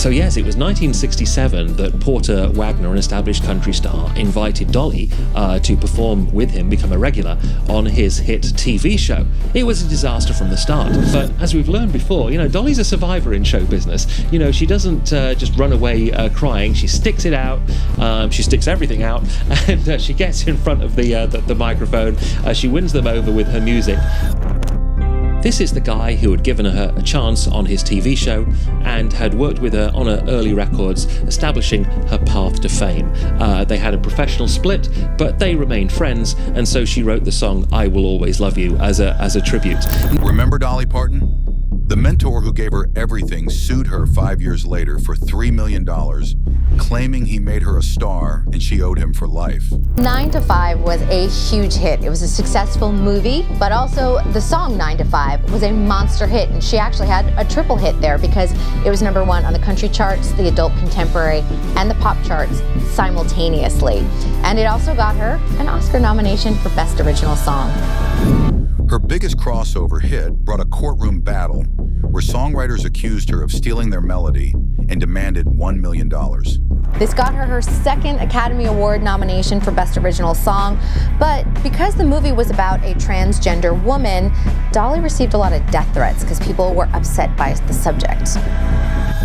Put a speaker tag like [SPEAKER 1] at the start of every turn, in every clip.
[SPEAKER 1] So yes, it was 1967 that Porter Wagoner, an established country star, invited Dolly to perform with him, become a regular on his hit TV show. It was a disaster from the start, but as we've learned before, Dolly's a survivor in show business. She doesn't just run away crying. She sticks it out. She sticks everything out, and she gets in front of the microphone. She wins them over with her music. This is the guy who had given her a chance on his TV show and had worked with her on her early records, establishing her path to fame. They had a professional split, but they remained friends, and so she wrote the song "I Will Always Love You" as a tribute.
[SPEAKER 2] Remember Dolly Parton? The mentor who gave her everything sued her 5 years later for $3 million, claiming he made her a star and she owed him for life.
[SPEAKER 3] 9 to 5 was a huge hit. It was a successful movie, but also the song 9 to 5 was a monster hit, and she actually had a triple hit there because it was #1 on the country charts, the adult contemporary, and the pop charts simultaneously. And it also got her an Oscar nomination for Best Original Song.
[SPEAKER 2] Her biggest crossover hit brought a courtroom battle where songwriters accused her of stealing their melody and demanded $1 million.
[SPEAKER 3] This got her second Academy Award nomination for Best Original Song, but because the movie was about a transgender woman, Dolly received a lot of death threats because people were upset by the subject.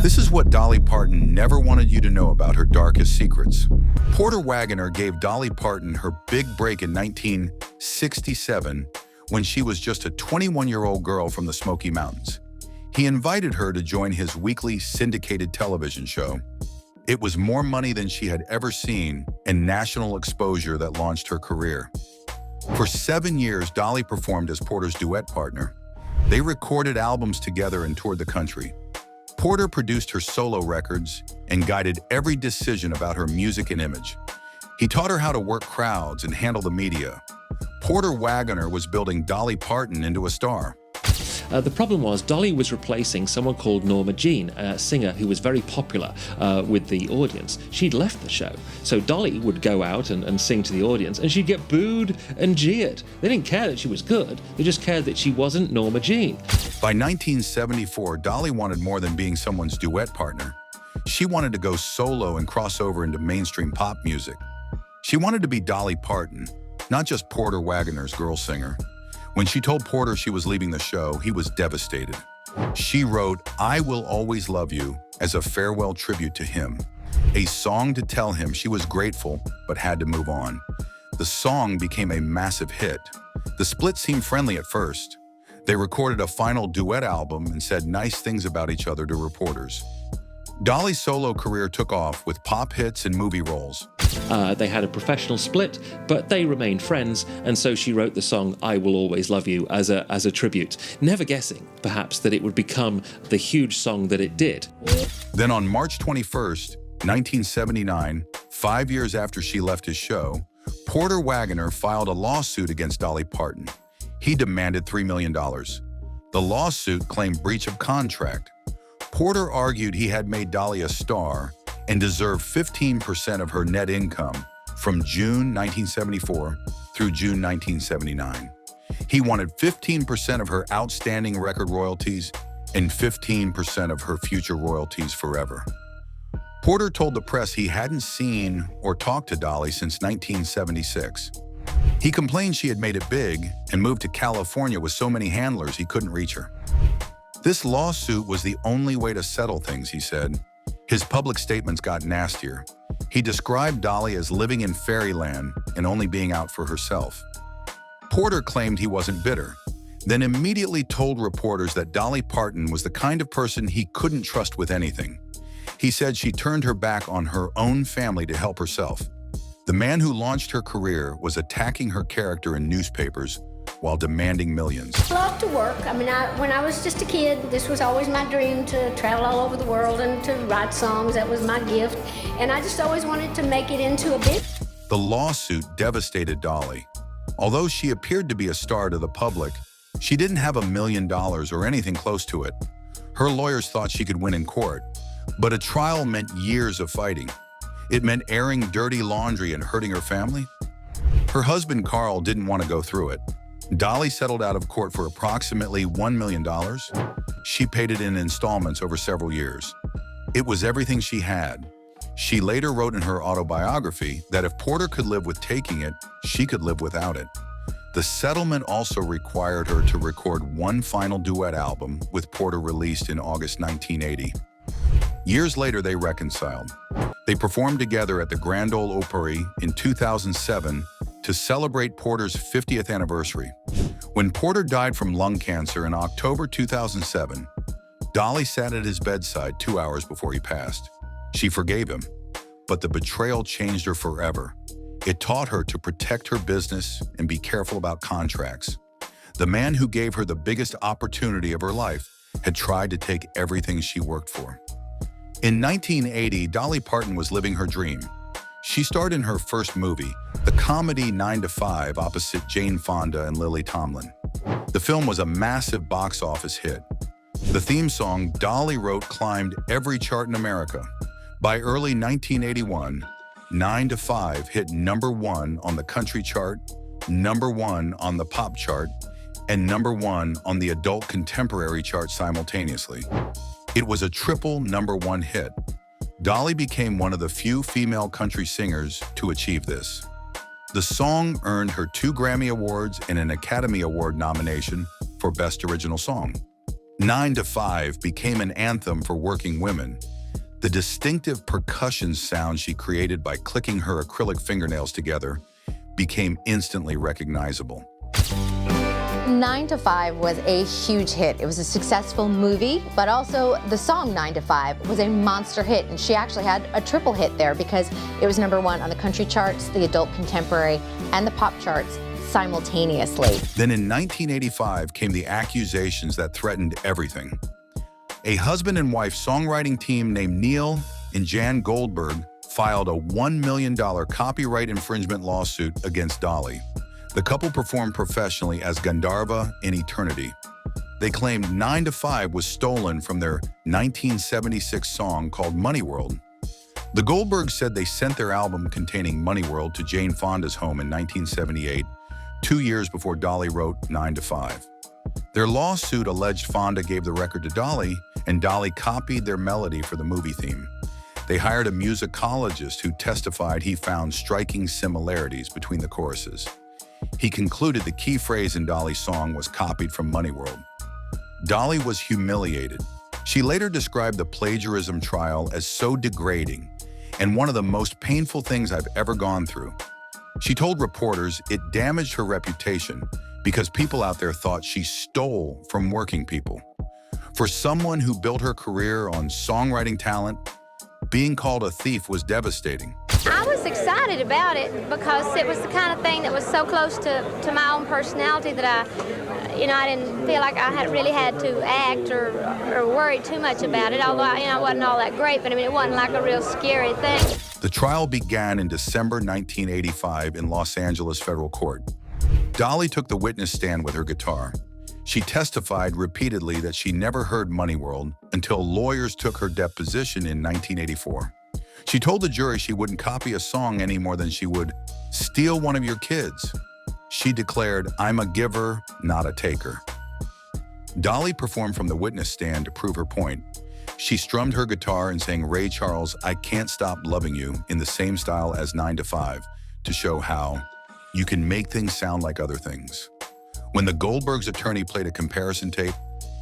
[SPEAKER 2] This is what Dolly Parton never wanted you to know about her darkest secrets. Porter Wagoner gave Dolly Parton her big break in 1967 when she was just a 21-year-old girl from the Smoky Mountains. He invited her to join his weekly syndicated television show. It was more money than she had ever seen and national exposure that launched her career. For 7 years, Dolly performed as Porter's duet partner. They recorded albums together and toured the country. Porter produced her solo records and guided every decision about her music and image. He taught her how to work crowds and handle the media. Porter Wagoner was building Dolly Parton into a star.
[SPEAKER 1] The problem was Dolly was replacing someone called Norma Jean, a singer who was very popular with the audience. She'd left the show, so Dolly would go out and sing to the audience, and she'd get booed and jeered. They didn't care that she was good, they just cared that she wasn't Norma Jean.
[SPEAKER 2] By 1974, Dolly wanted more than being someone's duet partner. She wanted to go solo and cross over into mainstream pop music. She wanted to be Dolly Parton, not just Porter Wagoner's girl singer. When she told Porter she was leaving the show, he was devastated. She wrote "I Will Always Love You" as a farewell tribute to him, a song to tell him she was grateful but had to move on. The song became a massive hit. The split seemed friendly at first. They recorded a final duet album and said nice things about each other to reporters. Dolly's solo career took off with pop hits and movie roles.
[SPEAKER 1] They had a professional split, but they remained friends, and so she wrote the song "I Will Always Love You" as a tribute, never guessing, perhaps, that it would become the huge song that it did.
[SPEAKER 2] Then on March 21st, 1979, 5 years after she left his show, Porter Wagoner filed a lawsuit against Dolly Parton. He demanded $3 million. The lawsuit claimed breach of contract. Porter argued he had made Dolly a star and deserved 15% of her net income from June 1974 through June 1979. He wanted 15% of her outstanding record royalties and 15% of her future royalties forever. Porter told the press he hadn't seen or talked to Dolly since 1976. He complained she had made it big and moved to California with so many handlers he couldn't reach her. This lawsuit was the only way to settle things, he said. His public statements got nastier. He described Dolly as living in fairyland and only being out for herself. Porter claimed he wasn't bitter, then immediately told reporters that Dolly Parton was the kind of person he couldn't trust with anything. He said she turned her back on her own family to help herself. The man who launched her career was attacking her character in newspapers while demanding millions.
[SPEAKER 4] I love to work. When I was just a kid, this was always my dream, to travel all over the world and to write songs. That was my gift. And I just always wanted to make it into a business.
[SPEAKER 2] The lawsuit devastated Dolly. Although she appeared to be a star to the public, she didn't have $1 million or anything close to it. Her lawyers thought she could win in court, but a trial meant years of fighting. It meant airing dirty laundry and hurting her family. Her husband, Carl, didn't want to go through it. Dolly settled out of court for approximately $1 million. She paid it in installments over several years. It was everything she had. She later wrote in her autobiography that if Porter could live with taking it, she could live without it. The settlement also required her to record one final duet album, with Porter released in August 1980. Years later, they reconciled. They performed together at the Grand Ole Opry in 2007 to celebrate Porter's 50th anniversary. When Porter died from lung cancer in October 2007, Dolly sat at his bedside 2 hours before he passed. She forgave him, but the betrayal changed her forever. It taught her to protect her business and be careful about contracts. The man who gave her the biggest opportunity of her life had tried to take everything she worked for. In 1980, Dolly Parton was living her dream. She starred in her first movie, the comedy 9 to 5, opposite Jane Fonda and Lily Tomlin. The film was a massive box office hit. The theme song Dolly wrote climbed every chart in America. By early 1981, 9 to 5 hit #1 on the country chart, #1 on the pop chart, and #1 on the adult contemporary chart simultaneously. It was a triple #1 hit. Dolly became one of the few female country singers to achieve this. The song earned her 2 Grammy Awards and an Academy Award nomination for Best Original Song. 9 to 5 became an anthem for working women. The distinctive percussion sound she created by clicking her acrylic fingernails together became instantly recognizable.
[SPEAKER 3] 9 to 5 was a huge hit. It was a successful movie, but also the song 9 to 5 was a monster hit, and she actually had a triple hit there because it was #1 on the country charts, the adult contemporary, and the pop charts simultaneously.
[SPEAKER 2] Then in 1985 came the accusations that threatened everything. A husband and wife songwriting team named Neil and Jan Goldberg filed a $1 million copyright infringement lawsuit against Dolly. The couple performed professionally as Gandharva in Eternity. They claimed 9 to 5 was stolen from their 1976 song called Money World. The Goldbergs said they sent their album containing Money World to Jane Fonda's home in 1978, 2 years before Dolly wrote 9 to 5. Their lawsuit alleged Fonda gave the record to Dolly, and Dolly copied their melody for the movie theme. They hired a musicologist who testified he found striking similarities between the choruses. He concluded the key phrase in Dolly's song was copied from Money World. Dolly was humiliated. She later described the plagiarism trial as so degrading and one of the most painful things I've ever gone through. She told reporters it damaged her reputation because people out there thought she stole from working people. For someone who built her career on songwriting talent, being called a thief was devastating.
[SPEAKER 5] I was excited about it because it was the kind of thing that was so close to my own personality that I didn't feel like I really had to act or worry too much about it, although I wasn't all that great, but it wasn't like a real scary thing.
[SPEAKER 2] The trial began in December 1985 in Los Angeles federal court. Dolly took the witness stand with her guitar. She testified repeatedly that she never heard Money World until lawyers took her deposition in 1984. She told the jury she wouldn't copy a song any more than she would steal one of your kids. She declared, "I'm a giver, not a taker." Dolly performed from the witness stand to prove her point. She strummed her guitar and sang Ray Charles' "I Can't Stop Loving You" in the same style as 9 to 5 to show how you can make things sound like other things. When the Goldbergs' attorney played a comparison tape,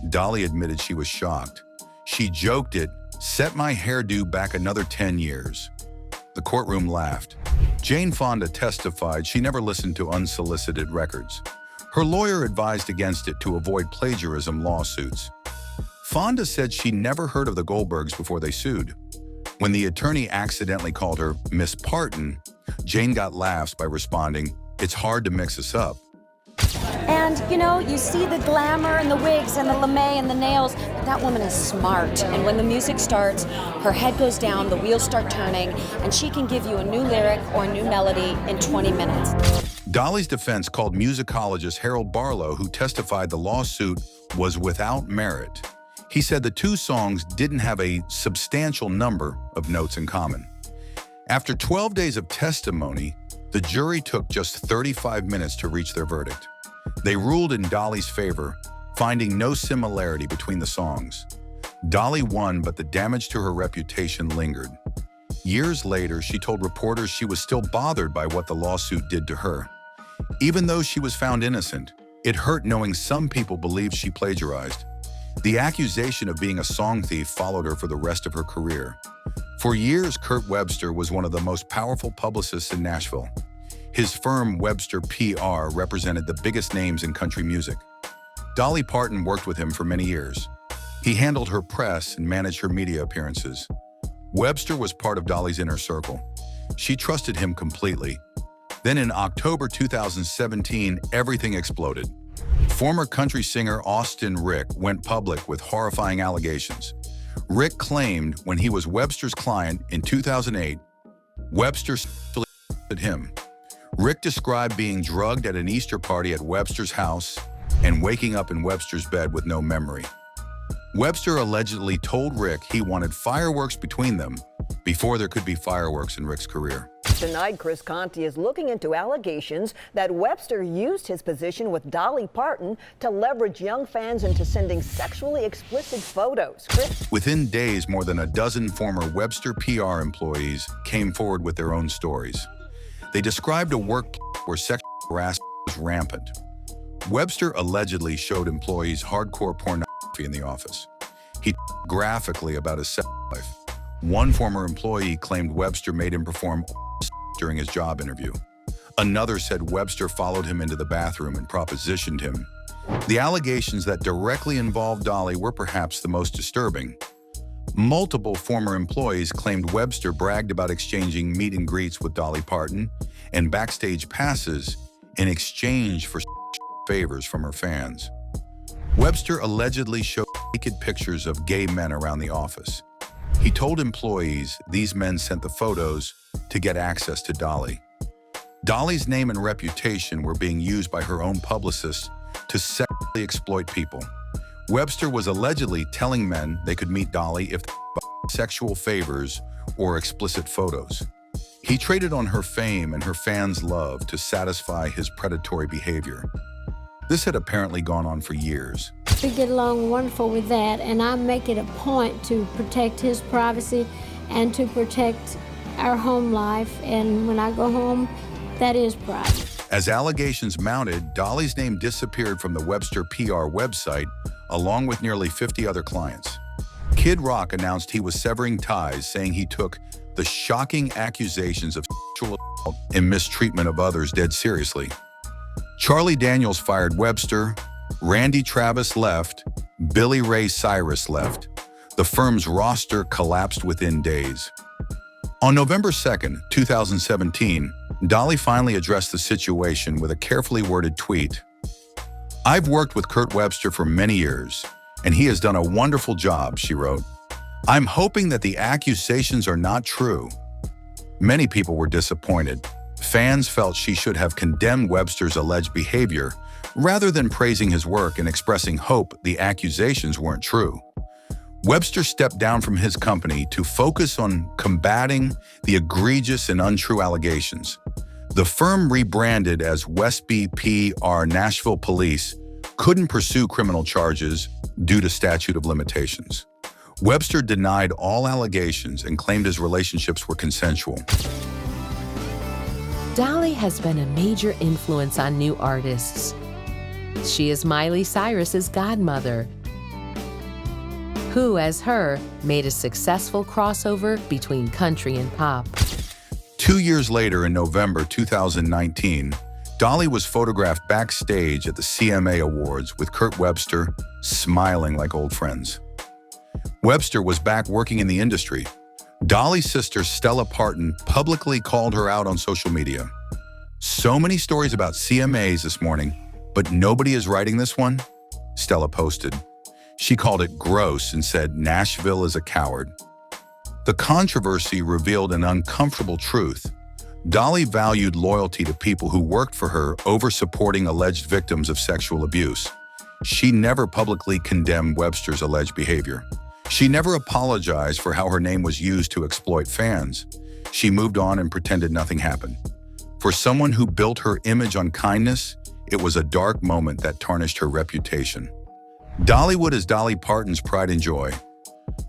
[SPEAKER 2] Dolly admitted she was shocked. She joked it, "Set my hairdo back another 10 years. The courtroom laughed. Jane Fonda testified she never listened to unsolicited records. Her lawyer advised against it to avoid plagiarism lawsuits. Fonda said she never heard of the Goldbergs before they sued. When the attorney accidentally called her Miss Parton, Jane got laughs by responding, "It's hard to mix us up."
[SPEAKER 6] And, you see the glamour and the wigs and the lame and the nails, but that woman is smart. And when the music starts, her head goes down, the wheels start turning, and she can give you a new lyric or a new melody in 20 minutes.
[SPEAKER 2] Dolly's defense called musicologist Harold Barlow, who testified the lawsuit was without merit. He said the two songs didn't have a substantial number of notes in common. After 12 days of testimony, the jury took just 35 minutes to reach their verdict. They ruled in Dolly's favor, finding no similarity between the songs. Dolly won, but the damage to her reputation lingered. Years later, she told reporters she was still bothered by what the lawsuit did to her. Even though she was found innocent, it hurt knowing some people believed she plagiarized. The accusation of being a song thief followed her for the rest of her career. For years, Kurt Webster was one of the most powerful publicists in Nashville. His firm, Webster PR, represented the biggest names in country music. Dolly Parton worked with him for many years. He handled her press and managed her media appearances. Webster was part of Dolly's inner circle. She trusted him completely. Then in October 2017, everything exploded. Former country singer Austin Rick went public with horrifying allegations. Rick claimed when he was Webster's client in 2008, Webster assaulted him. Rick described being drugged at an Easter party at Webster's house and waking up in Webster's bed with no memory. Webster allegedly told Rick he wanted fireworks between them before there could be fireworks in Rick's career.
[SPEAKER 7] Tonight, Chris Conti is looking into allegations that Webster used his position with Dolly Parton to leverage young fans into sending sexually explicit photos. Chris?
[SPEAKER 2] Within days, more than a dozen former Webster PR employees came forward with their own stories. They described a workplace where sexual harassment was rampant. Webster allegedly showed employees hardcore pornography in the office. He talked graphically about his sex life. One former employee claimed Webster made him perform during his job interview. Another said Webster followed him into the bathroom and propositioned him. The allegations that directly involved Dolly were perhaps the most disturbing. Multiple former employees claimed Webster bragged about exchanging meet and greets with Dolly Parton and backstage passes in exchange for favors from her fans. Webster allegedly showed naked pictures of gay men around the office. He told employees these men sent the photos to get access to Dolly. Dolly's name and reputation were being used by her own publicists to sexually exploit people. Webster was allegedly telling men they could meet Dolly if they sexual favors or explicit photos. He traded on her fame and her fans' love to satisfy his predatory behavior. This had apparently gone on for years.
[SPEAKER 4] We get along wonderful with that, and I make it a point to protect his privacy and to protect our home life. And when I go home, that is private.
[SPEAKER 2] As allegations mounted, Dolly's name disappeared from the Webster PR website, along with nearly 50 other clients. Kid Rock announced he was severing ties, saying he took the shocking accusations of sexual assault and mistreatment of others dead seriously. Charlie Daniels fired Webster, Randy Travis left, Billy Ray Cyrus left. The firm's roster collapsed within days. On November 2nd, 2017, Dolly finally addressed the situation with a carefully worded tweet. "I've worked with Kurt Webster for many years, and he has done a wonderful job," she wrote. "I'm hoping that the accusations are not true." Many people were disappointed. Fans felt she should have condemned Webster's alleged behavior rather than praising his work and expressing hope the accusations weren't true. Webster stepped down from his company to focus on combating the egregious and untrue allegations. The firm, rebranded as Westby PR Nashville Police, couldn't pursue criminal charges due to statute of limitations. Webster denied all allegations and claimed his relationships were consensual.
[SPEAKER 8] Dolly has been a major influence on new artists. She is Miley Cyrus's godmother, who, as her, made a successful crossover between country and pop.
[SPEAKER 2] 2 years later, in November 2019, Dolly was photographed backstage at the CMA Awards with Kurt Webster, smiling like old friends. Webster was back working in the industry. Dolly's sister, Stella Parton, publicly called her out on social media. "So many stories about CMAs this morning, but nobody is writing this one," Stella posted. She called it gross and said Nashville is a coward. The controversy revealed an uncomfortable truth. Dolly valued loyalty to people who worked for her over supporting alleged victims of sexual abuse. She never publicly condemned Webster's alleged behavior. She never apologized for how her name was used to exploit fans. She moved on and pretended nothing happened. For someone who built her image on kindness, it was a dark moment that tarnished her reputation. Dollywood is Dolly Parton's pride and joy.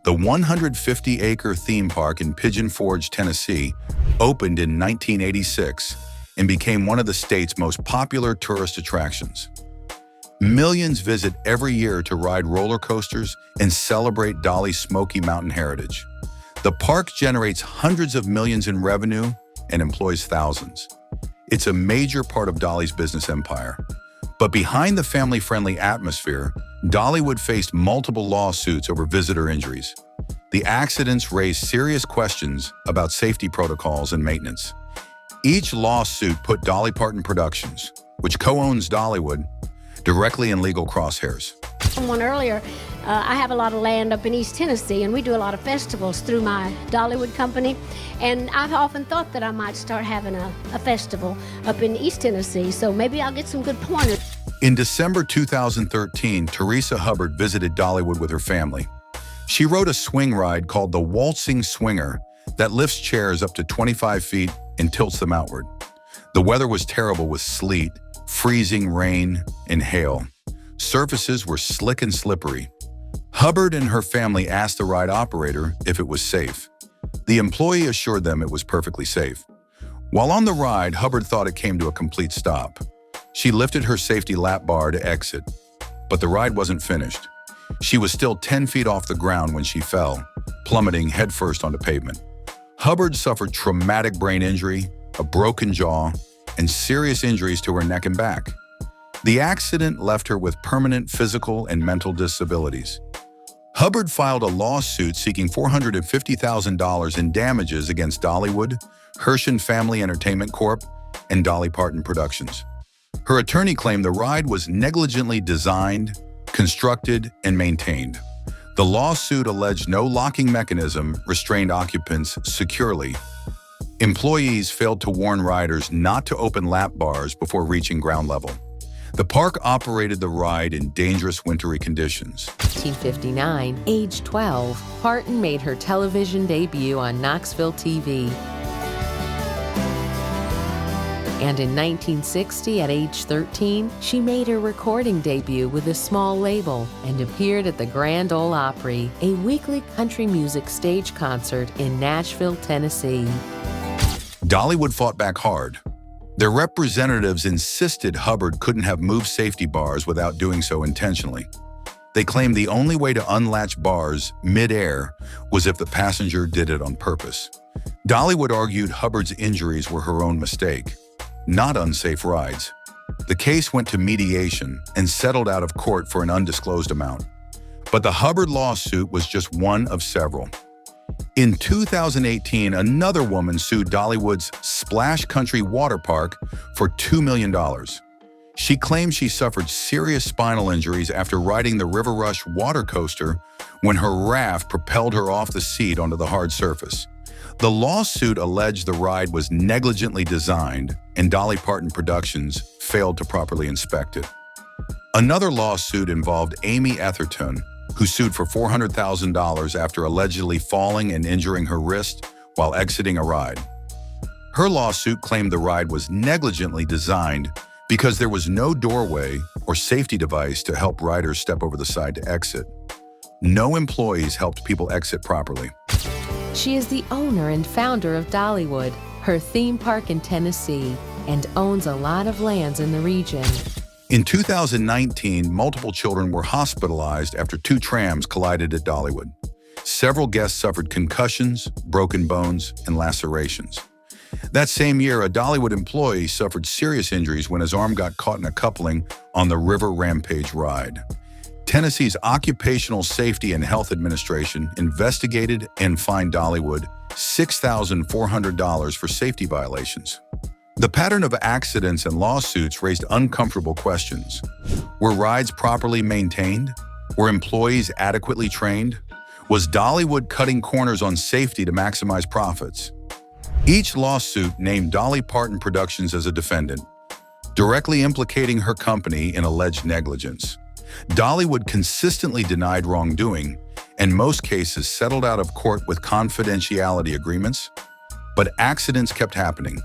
[SPEAKER 2] The 150-acre theme park in Pigeon Forge, Tennessee, opened in 1986 and became one of the state's most popular tourist attractions. Millions visit every year to ride roller coasters and celebrate Dolly's Smoky Mountain heritage. The park generates hundreds of millions in revenue and employs thousands. It's a major part of Dolly's business empire. But behind the family-friendly atmosphere, Dollywood faced multiple lawsuits over visitor injuries. The accidents raised serious questions about safety protocols and maintenance. Each lawsuit put Dolly Parton Productions, which co-owns Dollywood, directly in legal crosshairs.
[SPEAKER 4] Someone earlier, I have a lot of land up in East Tennessee, and we do a lot of festivals through my Dollywood company. And I've often thought that I might start having a festival up in East Tennessee, so maybe I'll get some good pointers.
[SPEAKER 2] In December 2013, Teresa Hubbard visited Dollywood with her family. She rode a swing ride called the Waltzing Swinger that lifts chairs up to 25 feet and tilts them outward. The weather was terrible with sleet, freezing rain, and hail. Surfaces were slick and slippery. Hubbard and her family asked the ride operator if it was safe. The employee assured them it was perfectly safe. While on the ride, Hubbard thought it came to a complete stop. She lifted her safety lap bar to exit, but the ride wasn't finished. She was still 10 feet off the ground when she fell, plummeting headfirst onto pavement. Hubbard suffered traumatic brain injury, a broken jaw, and serious injuries to her neck and back. The accident left her with permanent physical and mental disabilities. Hubbard filed a lawsuit seeking $450,000 in damages against Dollywood, Hershen Family Entertainment Corp., and Dolly Parton Productions. Her attorney claimed the ride was negligently designed, constructed, and maintained. The lawsuit alleged no locking mechanism restrained occupants securely. Employees failed to warn riders not to open lap bars before reaching ground level. The park operated the ride in dangerous wintry conditions.
[SPEAKER 8] 1959, age 12, Parton made her television debut on Knoxville TV. And in 1960, at age 13, she made her recording debut with a small label and appeared at the Grand Ole Opry, a weekly country music stage concert in Nashville, Tennessee.
[SPEAKER 2] Dollywood fought back hard. Their representatives insisted Hubbard couldn't have moved safety bars without doing so intentionally. They claimed the only way to unlatch bars mid-air was if the passenger did it on purpose. Dollywood argued Hubbard's injuries were her own mistake, not unsafe rides. The case went to mediation and settled out of court for an undisclosed amount. But the Hubbard lawsuit was just one of several. In 2018, another woman sued Dollywood's Splash Country Water Park for $2 million. She claimed she suffered serious spinal injuries after riding the River Rush water coaster when her raft propelled her off the seat onto the hard surface. The lawsuit alleged the ride was negligently designed and Dolly Parton Productions failed to properly inspect it. Another lawsuit involved Amy Etherton, who sued for $400,000 after allegedly falling and injuring her wrist while exiting a ride. Her lawsuit claimed the ride was negligently designed because there was no doorway or safety device to help riders step over the side to exit. No employees helped people exit properly.
[SPEAKER 8] She is the owner and founder of Dollywood, her theme park in Tennessee, and owns a lot of lands in the region.
[SPEAKER 2] In 2019, multiple children were hospitalized after two trams collided at Dollywood. Several guests suffered concussions, broken bones, and lacerations. That same year, a Dollywood employee suffered serious injuries when his arm got caught in a coupling on the River Rampage ride. Tennessee's Occupational Safety and Health Administration investigated and fined Dollywood $6,400 for safety violations. The pattern of accidents and lawsuits raised uncomfortable questions. Were rides properly maintained? Were employees adequately trained? Was Dollywood cutting corners on safety to maximize profits? Each lawsuit named Dolly Parton Productions as a defendant, directly implicating her company in alleged negligence. Dollywood consistently denied wrongdoing, and most cases settled out of court with confidentiality agreements. But accidents kept happening.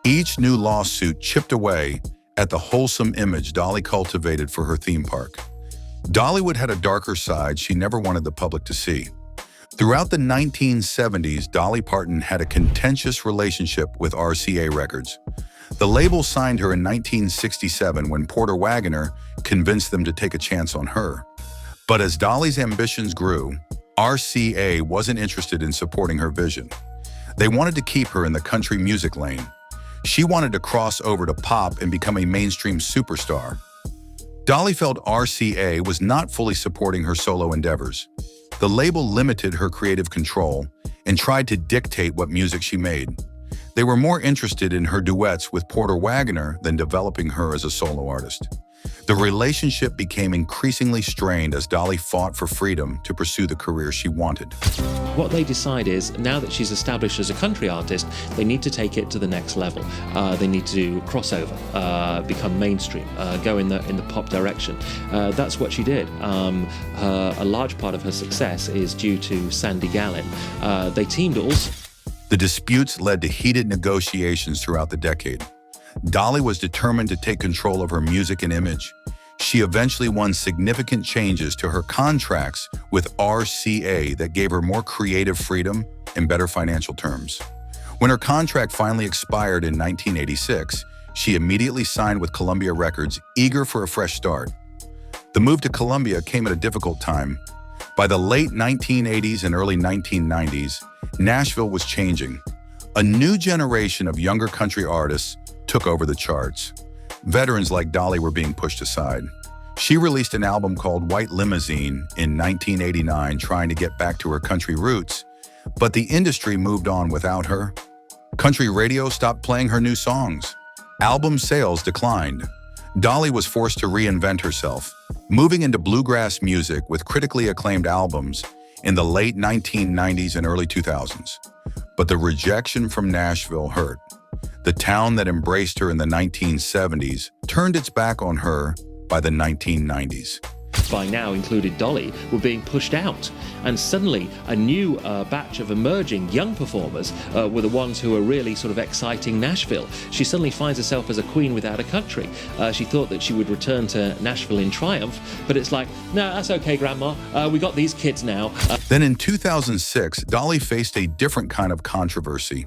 [SPEAKER 2] Each new lawsuit chipped away at the wholesome image Dolly cultivated for her theme park. Dollywood had a darker side she never wanted the public to see. Throughout the 1970s, Dolly Parton had a contentious relationship with RCA Records. The label signed her in 1967 when Porter Wagoner convinced them to take a chance on her. But as Dolly's ambitions grew, RCA wasn't interested in supporting her vision. They wanted to keep her in the country music lane. She wanted to cross over to pop and become a mainstream superstar. Dolly felt RCA was not fully supporting her solo endeavors. The label limited her creative control and tried to dictate what music she made. They were more interested in her duets with Porter Wagoner than developing her as a solo artist. The relationship became increasingly strained as Dolly fought for freedom to pursue the career she wanted.
[SPEAKER 1] What they decide is, now that she's established as a country artist, they need to take it to the next level. They need to cross over, become mainstream, go in the pop direction. That's what she did. A large part of her success is due to Sandy Gallin. They teamed also.
[SPEAKER 2] The disputes led to heated negotiations throughout the decade. Dolly was determined to take control of her music and image. She eventually won significant changes to her contracts with RCA that gave her more creative freedom and better financial terms. When her contract finally expired in 1986, she immediately signed with Columbia Records, eager for a fresh start. The move to Columbia came at a difficult time. By the late 1980s and early 1990s, Nashville was changing. A new generation of younger country artists took over the charts. Veterans like Dolly were being pushed aside. She released an album called White Limousine in 1989, trying to get back to her country roots, but the industry moved on without her. Country radio stopped playing her new songs. Album sales declined. Dolly was forced to reinvent herself, moving into bluegrass music with critically acclaimed albums in the late 1990s and early 2000s. But the rejection from Nashville hurt. The town that embraced her in the 1970s turned its back on her by the 1990s.
[SPEAKER 1] By now included Dolly, were being pushed out. And suddenly, a new batch of emerging young performers were the ones who were really sort of exciting Nashville. She suddenly finds herself as a queen without a country. She thought that she would return to Nashville in triumph, but it's like, no, that's okay, Grandma. We got these kids now.
[SPEAKER 2] Then in 2006, Dolly faced a different kind of controversy.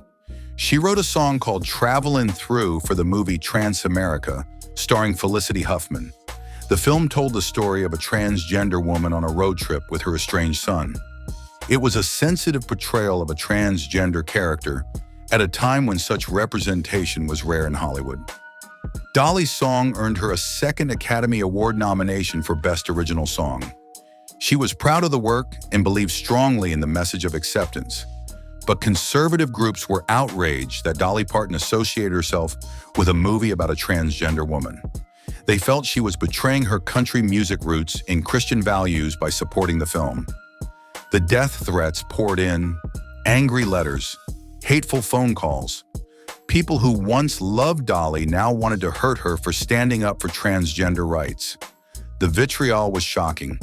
[SPEAKER 2] She wrote a song called Travelin' Through for the movie Trans-America, starring Felicity Huffman. The film told the story of a transgender woman on a road trip with her estranged son. It was a sensitive portrayal of a transgender character at a time when such representation was rare in Hollywood. Dolly's song earned her a second Academy Award nomination for Best Original Song. She was proud of the work and believed strongly in the message of acceptance. But conservative groups were outraged that Dolly Parton associated herself with a movie about a transgender woman. They felt she was betraying her country music roots and Christian values by supporting the film. The death threats poured in, angry letters, hateful phone calls. People who once loved Dolly now wanted to hurt her for standing up for transgender rights. The vitriol was shocking,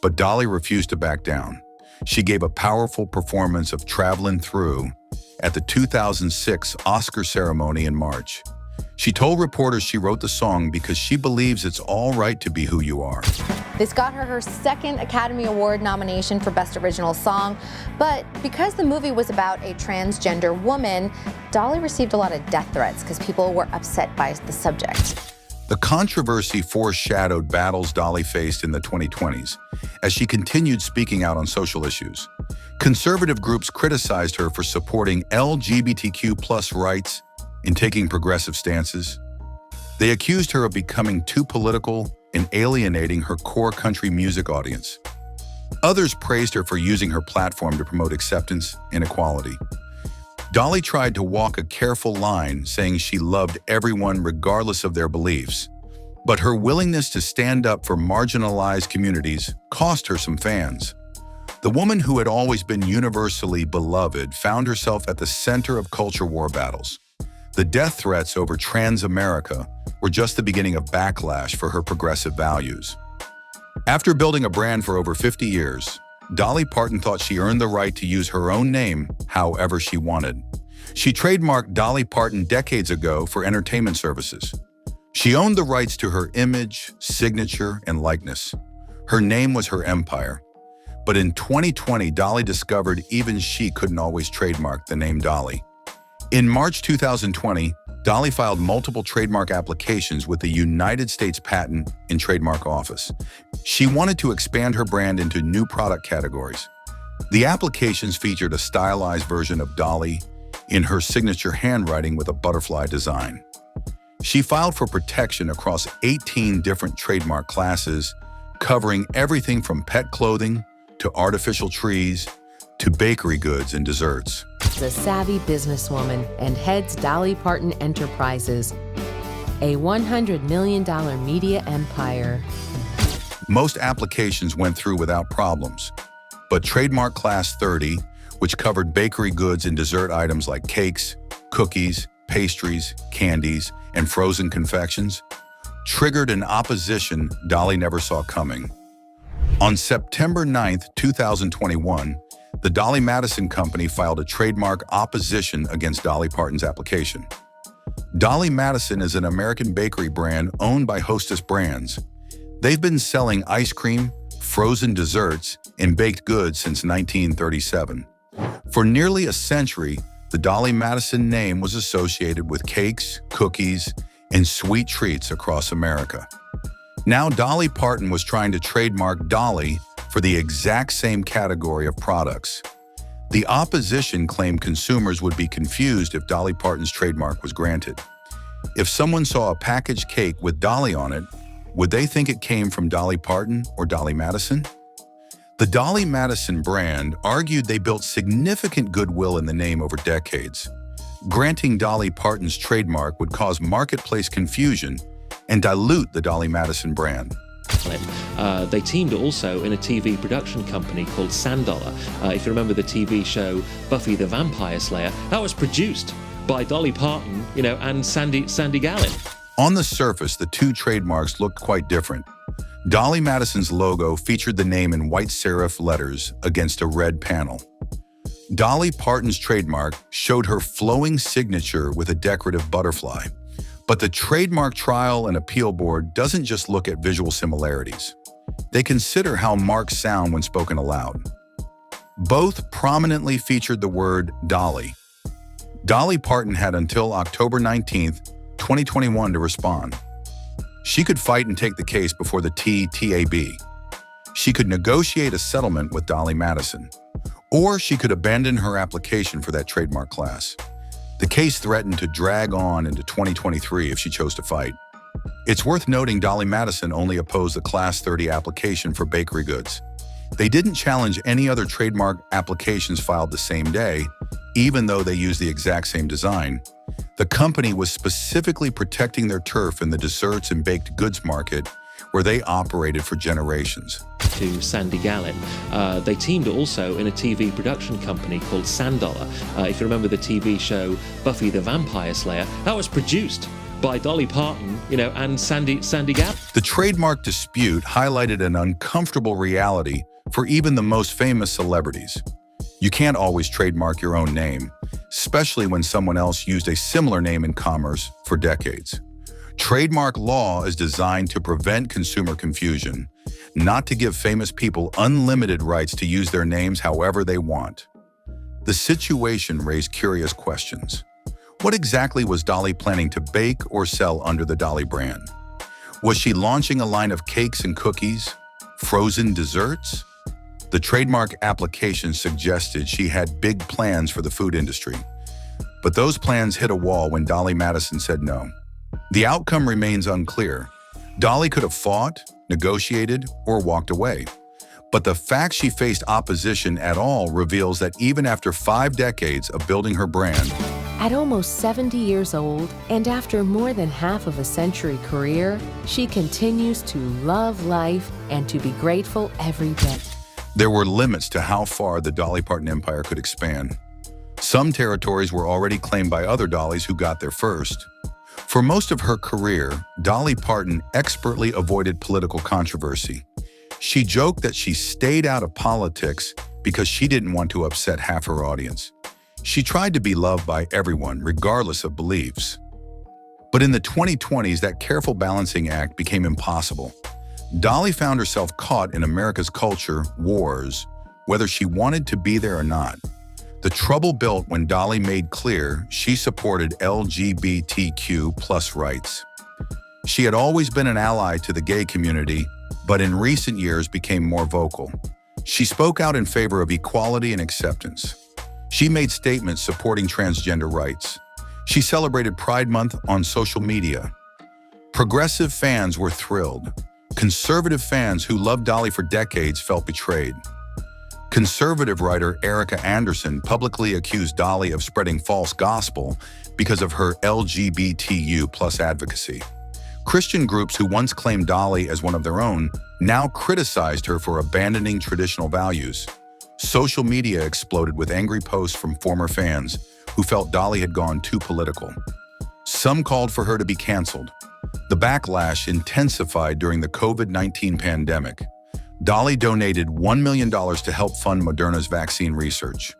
[SPEAKER 2] but Dolly refused to back down. She gave a powerful performance of Travelin' Through at the 2006 Oscar ceremony in March. She told reporters she wrote the song because she believes it's all right to be who you are.
[SPEAKER 3] This got her her second Academy Award nomination for Best Original Song, but because the movie was about a transgender woman, Dolly received a lot of death threats because people were upset by the subject.
[SPEAKER 2] The controversy foreshadowed battles Dolly faced in the 2020s as she continued speaking out on social issues. Conservative groups criticized her for supporting LGBTQ+ rights and taking progressive stances. They accused her of becoming too political and alienating her core country music audience. Others praised her for using her platform to promote acceptance and equality. Dolly tried to walk a careful line, saying she loved everyone regardless of their beliefs. But her willingness to stand up for marginalized communities cost her some fans. The woman who had always been universally beloved found herself at the center of culture war battles. The death threats over Trans-America were just the beginning of backlash for her progressive values. After building a brand for over 50 years, Dolly Parton thought she earned the right to use her own name however she wanted. She trademarked Dolly Parton decades ago for entertainment services. She owned the rights to her image, signature, and likeness. Her name was her empire. But in 2020, Dolly discovered even she couldn't always trademark the name Dolly. In March 2020, Dolly filed multiple trademark applications with the United States Patent and Trademark Office. She wanted to expand her brand into new product categories. The applications featured a stylized version of Dolly in her signature handwriting with a butterfly design. She filed for protection across 18 different trademark classes, covering everything from pet clothing to artificial trees to bakery goods and desserts.
[SPEAKER 8] A savvy businesswoman and heads Dolly Parton Enterprises, a $100 million media empire.
[SPEAKER 2] Most applications went through without problems, but Trademark Class 30, which covered bakery goods and dessert items like cakes, cookies, pastries, candies, and frozen confections, triggered an opposition Dolly never saw coming. On September 9, 2021, the Dolly Madison Company filed a trademark opposition against Dolly Parton's application. Dolly Madison is an American bakery brand owned by Hostess Brands. They've been selling ice cream, frozen desserts, and baked goods since 1937. For nearly a century, the Dolly Madison name was associated with cakes, cookies, and sweet treats across America. Now Dolly Parton was trying to trademark Dolly for the exact same category of products. The opposition claimed consumers would be confused if Dolly Parton's trademark was granted. If someone saw a packaged cake with Dolly on it, would they think it came from Dolly Parton or Dolly Madison? The Dolly Madison brand argued they built significant goodwill in the name over decades. Granting Dolly Parton's trademark would cause marketplace confusion and dilute the Dolly Madison brand.
[SPEAKER 1] They teamed also in a TV production company called Sandollar. If you remember the TV show Buffy the Vampire Slayer, that was produced by Dolly Parton, and Sandy Gallin.
[SPEAKER 2] On the surface, the two trademarks looked quite different. Dolly Madison's logo featured the name in white serif letters against a red panel. Dolly Parton's trademark showed her flowing signature with a decorative butterfly. But the Trademark Trial and Appeal Board doesn't just look at visual similarities. They consider how marks sound when spoken aloud. Both prominently featured the word Dolly. Dolly Parton had until October 19, 2021 to respond. She could fight and take the case before the TTAB. She could negotiate a settlement with Dolly Madison, or she could abandon her application for that trademark class. The case threatened to drag on into 2023 if she chose to fight. It's worth noting Dolly Madison only opposed the Class 30 application for bakery goods. They didn't challenge any other trademark applications filed the same day, even though they used the exact same design. The company was specifically protecting their turf in the desserts and baked goods market, where they operated for generations.
[SPEAKER 1] To Sandy Gallin. They teamed also in a TV production company called Sandollar. If you remember the TV show Buffy the Vampire Slayer, that was produced by Dolly Parton, and Sandy Gallin.
[SPEAKER 2] The trademark dispute highlighted an uncomfortable reality for even the most famous celebrities. You can't always trademark your own name, especially when someone else used a similar name in commerce for decades. Trademark law is designed to prevent consumer confusion, not to give famous people unlimited rights to use their names however they want. The situation raised curious questions. What exactly was Dolly planning to bake or sell under the Dolly brand? Was she launching a line of cakes and cookies, frozen desserts? The trademark application suggested she had big plans for the food industry, but those plans hit a wall when Dolly Madison said no. The outcome remains unclear. Dolly could have fought, negotiated, or walked away. But the fact she faced opposition at all reveals that even after 5 decades of building her brand,
[SPEAKER 8] At almost 70 years old, and after more than half of a century career, she continues to love life and to be grateful every day.
[SPEAKER 2] there were limits to how far the Dolly Parton empire could expand. Some territories were already claimed by other Dollys who got there first. For most of her career, Dolly Parton expertly avoided political controversy. She joked that she stayed out of politics because she didn't want to upset half her audience. She tried to be loved by everyone, regardless of beliefs. But in the 2020s, that careful balancing act became impossible. Dolly found herself caught in America's culture, wars, whether she wanted to be there or not. The trouble built when Dolly made clear she supported LGBTQ+ rights. She had always been an ally to the gay community, but in recent years became more vocal. She spoke out in favor of equality and acceptance. She made statements supporting transgender rights. She celebrated Pride Month on social media. Progressive fans were thrilled. Conservative fans who loved Dolly for decades felt betrayed. Conservative writer Erica Anderson publicly accused Dolly of spreading false gospel because of her LGBTQ+ advocacy. Christian groups who once claimed Dolly as one of their own now criticized her for abandoning traditional values. Social media exploded with angry posts from former fans who felt Dolly had gone too political. Some called for her to be canceled. The backlash intensified during the COVID-19 pandemic. Dolly donated $1 million to help fund Moderna's vaccine research.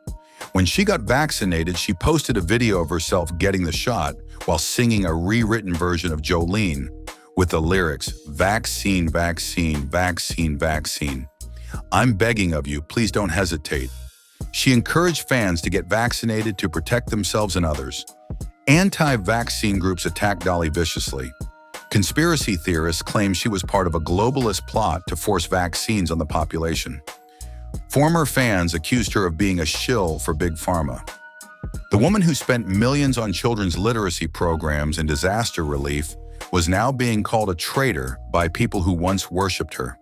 [SPEAKER 2] When she got vaccinated, she posted a video of herself getting the shot while singing a rewritten version of Jolene with the lyrics, "Vaccine, vaccine, vaccine, vaccine. I'm begging of you, please don't hesitate." She encouraged fans to get vaccinated to protect themselves and others. Anti-vaccine groups attacked Dolly viciously. Conspiracy theorists claim she was part of a globalist plot to force vaccines on the population. Former fans accused her of being a shill for Big Pharma. The woman who spent millions on children's literacy programs and disaster relief was now being called a traitor by people who once worshipped her.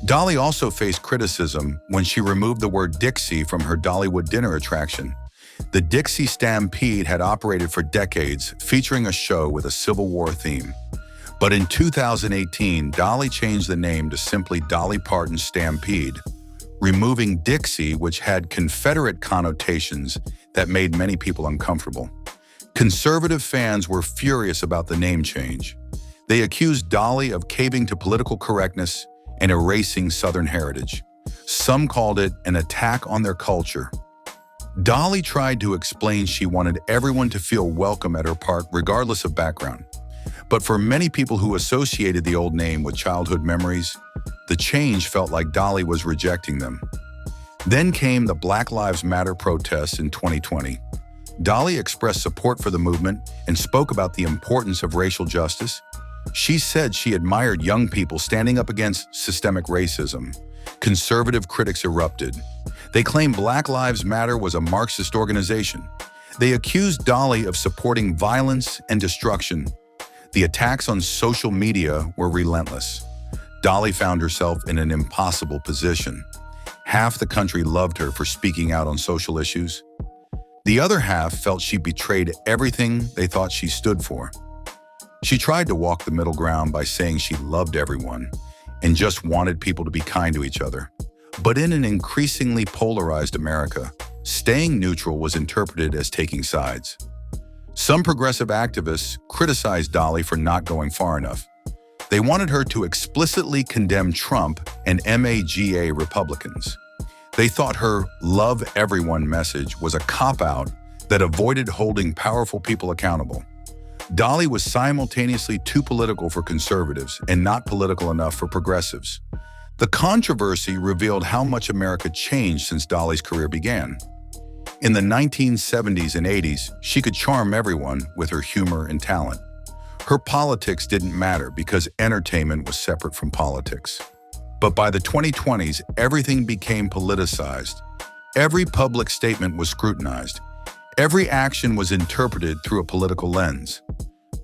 [SPEAKER 2] Dolly also faced criticism when she removed the word Dixie from her Dollywood dinner attraction. The Dixie Stampede had operated for decades, featuring a show with a Civil War theme. But in 2018, Dolly changed the name to simply Dolly Parton Stampede, removing Dixie, which had Confederate connotations that made many people uncomfortable. Conservative fans were furious about the name change. They accused Dolly of caving to political correctness and erasing Southern heritage. Some called it an attack on their culture. Dolly tried to explain she wanted everyone to feel welcome at her park regardless of background. But for many people who associated the old name with childhood memories, the change felt like Dolly was rejecting them. Then came the Black Lives Matter protests in 2020. Dolly expressed support for the movement and spoke about the importance of racial justice. She said she admired young people standing up against systemic racism. Conservative critics erupted. They claimed Black Lives Matter was a Marxist organization. They accused Dolly of supporting violence and destruction. The attacks on social media were relentless. Dolly found herself in an impossible position. Half the country loved her for speaking out on social issues. The other half felt she betrayed everything they thought she stood for. She tried to walk the middle ground by saying she loved everyone and just wanted people to be kind to each other. But in an increasingly polarized America, staying neutral was interpreted as taking sides. Some progressive activists criticized Dolly for not going far enough. They wanted her to explicitly condemn Trump and MAGA Republicans. They thought her "love everyone" message was a cop-out that avoided holding powerful people accountable. Dolly was simultaneously too political for conservatives and not political enough for progressives. The controversy revealed how much America changed since Dolly's career began. In the 1970s and 80s, she could charm everyone with her humor and talent. Her politics didn't matter because entertainment was separate from politics. But by the 2020s, everything became politicized. Every public statement was scrutinized. Every action was interpreted through a political lens.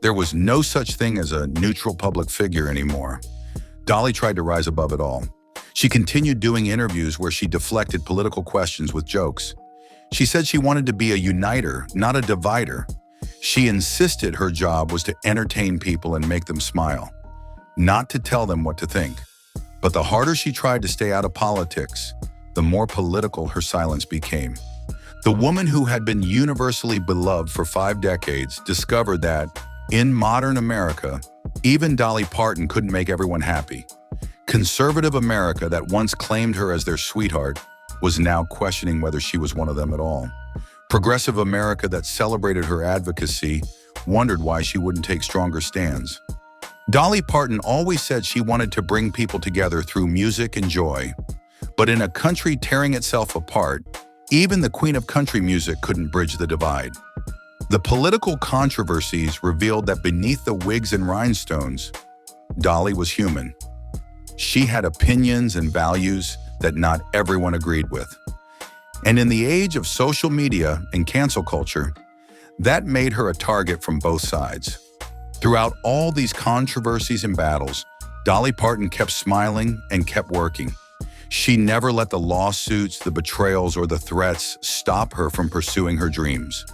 [SPEAKER 2] There was no such thing as a neutral public figure anymore. Dolly tried to rise above it all. She continued doing interviews where she deflected political questions with jokes. She said she wanted to be a uniter, not a divider. She insisted her job was to entertain people and make them smile, not to tell them what to think. But the harder she tried to stay out of politics, the more political her silence became. The woman who had been universally beloved for 5 decades discovered that, in modern America, even Dolly Parton couldn't make everyone happy. Conservative America that once claimed her as their sweetheart was now questioning whether she was one of them at all. Progressive America that celebrated her advocacy wondered why she wouldn't take stronger stands. Dolly Parton always said she wanted to bring people together through music and joy. But in a country tearing itself apart, even the queen of country music couldn't bridge the divide. The political controversies revealed that beneath the wigs and rhinestones, Dolly was human. She had opinions and values that not everyone agreed with. And in the age of social media and cancel culture, that made her a target from both sides. Throughout all these controversies and battles, Dolly Parton kept smiling and kept working. She never let the lawsuits, the betrayals, or the threats stop her from pursuing her dreams.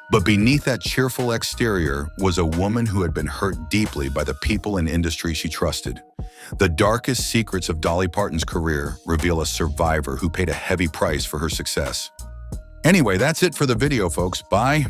[SPEAKER 2] But beneath that cheerful exterior was a woman who had been hurt deeply by the people and industry she trusted. The darkest secrets of Dolly Parton's career reveal a survivor who paid a heavy price for her success. Anyway, that's it for the video, folks. Bye.